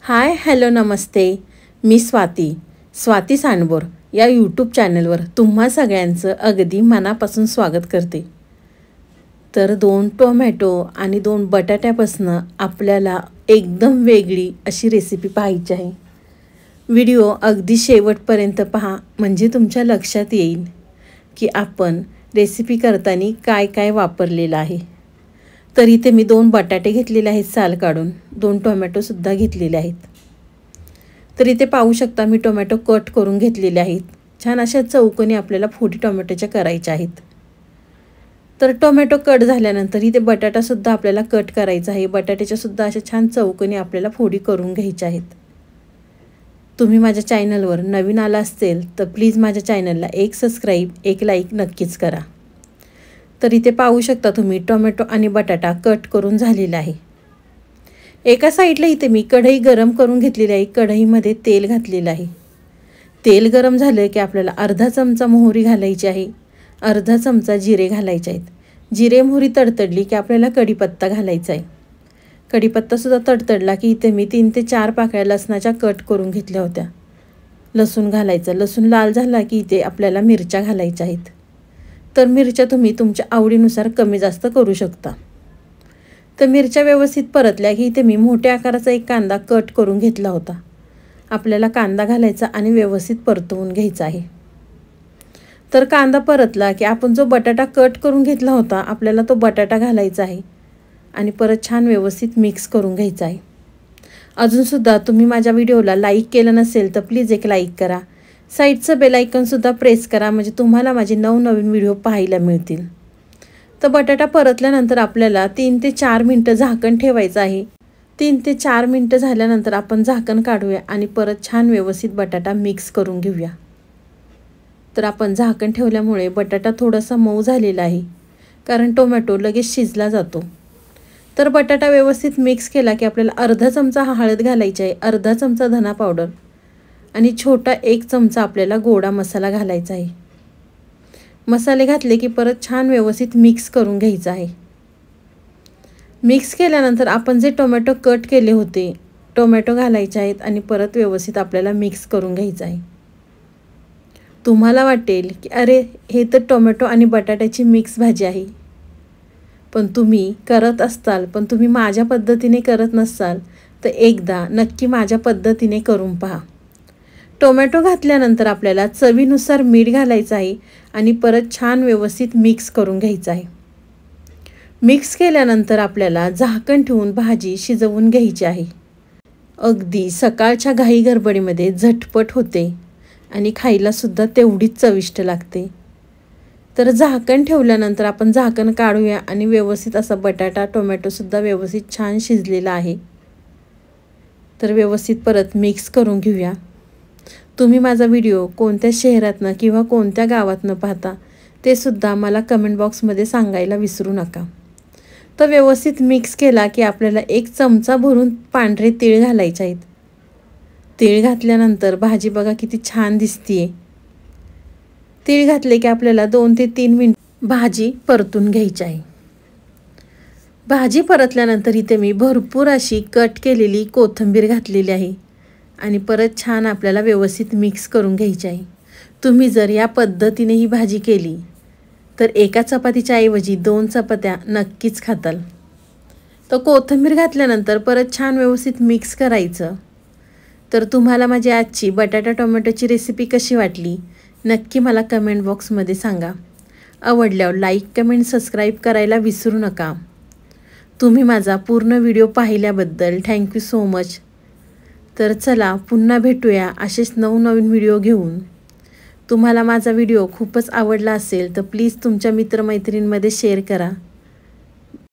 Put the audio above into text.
Hi hello नमस्ते. मी स्वाती सांडबोर या YouTube चॅनलवर तुम्हा सगळ्यांचं अगदी मनापासून स्वागत करते. तर 2 टोमॅटो आणि 2 बटाट्यापासून आपल्याला एकदम वेगळी अशी रेसिपी पाहायची आहे. व्हिडिओ अगदी शेवटपर्यंत पहा, म्हणजे तुमच्या लक्षात येईल की आपण रेसिपी करताना काय काय वापरलेलं आहे. तर इथे मी 2 बटाटे घेतलेले आहेत साल काढून, 2 टोमॅटोसुद्धा घेतलेले आहेत. तर इथे पाहू शकता मी टोमॅटो कट करून घेतलेले आहेत. छान अशा चौकोनी आपल्याला फोडी टोमॅटोच्या करायच्या आहेत. तर टोमॅटो कट झाल्यानंतर इथे बटाटासुद्धा आपल्याला कट करायचा आहे. बटाट्याच्यासुद्धा अशा छान चौकोनी आपल्याला फोडी करून घ्यायच्या आहेत. तुम्ही माझ्या चॅनलवर नवीन आला असेल तर प्लीज माझ्या चॅनलला एक सबस्क्राईब, एक लाईक नक्कीच करा. तर इथे पाहू शकता तुम्ही टोमॅटो आणि बटाटा कट करून झालेला आहे. एका साईडला इथे मी कढई गरम करून घेतलेली आहे. कढईमध्ये तेल घातलेलं आहे. तेल गरम झालं की आपल्याला अर्धा चमचा मोहरी घालायची आहे, अर्धा चमचा जिरे घालायचे आहेत. जिरे मोहरी तडतडली की आपल्याला कढीपत्ता घालायचा आहे. कढीपत्तासुद्धा तडतडला की इथे मी 3 ते 4 पाकळ्या लसणाच्या कट करून घेतल्या होत्या. लसूण घालायचं. लसूण लाल झाला की इथे आपल्याला मिरच्या घालायच्या आहेत. तर मिरच्या तुम्ही तुमच्या आवडीनुसार कमी जास्त करू शकता. तर मिरच्या व्यवस्थित परतल्या की इथे मी मोठ्या आकाराचा एक कांदा कट करून घेतला होता. आपल्याला कांदा घालायचा आणि व्यवस्थित परतवून घ्यायचा आहे. तर कांदा परतला की आपण जो बटाटा कट करून घेतला होता, आपल्याला तो बटाटा घालायचा आहे आणि परत छान व्यवस्थित मिक्स करून घ्यायचा आहे. अजूनसुद्धा तुम्ही माझ्या व्हिडिओला लाईक केलं नसेल तर प्लीज एक लाईक करा. साईडचं बेल आयकॉनसुद्धा प्रेस करा, म्हणजे तुम्हाला माझे नवनवीन व्हिडिओ पाहायला मिळतील. तर बटाटा परतल्यानंतर आपल्याला 3 ते 4 मिनटं झाकण ठेवायचं आहे. 3 ते 4 मिनटं झाल्यानंतर आपण झाकण काढूया आणि परत छान व्यवस्थित बटाटा मिक्स करून घेऊया. तर आपण झाकण ठेवल्यामुळे बटाटा थोडासा मऊ झालेला आहे, कारण टोमॅटो लगेच शिजला जातो. तर बटाटा व्यवस्थित मिक्स केला की आपल्याला अर्धा चमचा हळद घालायची आहे, अर्धा चमचा धना पावडर आणि छोटा 1 चमचा आपल्याला गोडा मसाला घालायचा आहे. मसाले घातले की परत छान व्यवस्थित मिक्स करून घ्यायचं आहे. मिक्स केल्यानंतर आपण जे टोमॅटो कट केले होते, टोमॅटो घालायचे आहेत आणि परत व्यवस्थित आपल्याला मिक्स करून घ्यायचं आहे. तुम्हाला वाटेल की अरे हे तर टोमॅटो आणि बटाट्याची मिक्स भाजी आहे, पण तुम्ही करत असताल, पण तुम्ही माझ्या पद्धतीने करत नसाल तर एकदा नक्की माझ्या पद्धतीने करून पहा. टोमॅटो घातल्यानंतर आपल्याला चवीनुसार मीठ घालायचं आहे आणि परत छान व्यवस्थित मिक्स करून घ्यायचं आहे. मिक्स केल्यानंतर आपल्याला झाकण ठेवून भाजी शिजवून घ्यायची आहे. अगदी सकाळच्या घाई गडबडीमध्ये झटपट होते आणि खायलासुद्धा तेवढीच चविष्ट लागते. तर झाकण ठेवल्यानंतर आपण झाकण काढूया आणि व्यवस्थित असा बटाटा टोमॅटोसुद्धा व्यवस्थित छान शिजलेला आहे. तर व्यवस्थित परत मिक्स करून घेऊया. तुम्ही माझा व्हिडिओ कोणत्या शहरातनं किंवा कोणत्या गावातनं पाहता ते सुद्धा मला कमेंट बॉक्समध्ये सांगायला विसरू नका. तर व्यवस्थित मिक्स केला की आपल्याला 1 चमचा भरून पांढरे तीळ घालायचे आहेत. तीळ घातल्यानंतर भाजी बघा किती छान दिसतीये. तीळ घातले की आपल्याला 2 ते 3 मिनिट भाजी परतून घ्यायची आहे. भाजी परतल्यानंतर इथे मी भरपूर अशी कट केलेली कोथिंबीर घातलेली आहे आणि परत छान आपल्याला व्यवस्थित मिक्स करून घ्यायची आहे. तुम्ही जर या पद्धतीने ही भाजी केली तर एका चपातीच्या ऐवजी 2 चपात्या नक्कीच खाताल. तर कोथिंबीर घातल्यानंतर परत छान व्यवस्थित मिक्स करायचं. तर तुम्हाला माझी आजची बटाटा टोमॅटोची रेसिपी कशी वाटली नक्की मला कमेंट बॉक्समध्ये सांगा. आवडल्यावर लाईक, कमेंट, सबस्क्राईब करायला विसरू नका. तुम्ही माझा पूर्ण व्हिडिओ पाहिल्याबद्दल थँक्यू सो मच. तर चला पुन्हा भेटूया असेच नवनवीन व्हिडिओ घेऊन. तुम्हाला माझा व्हिडिओ खूपच आवडला असेल तर प्लीज तुमच्या मित्रमैत्रिणींमध्ये शेअर करा.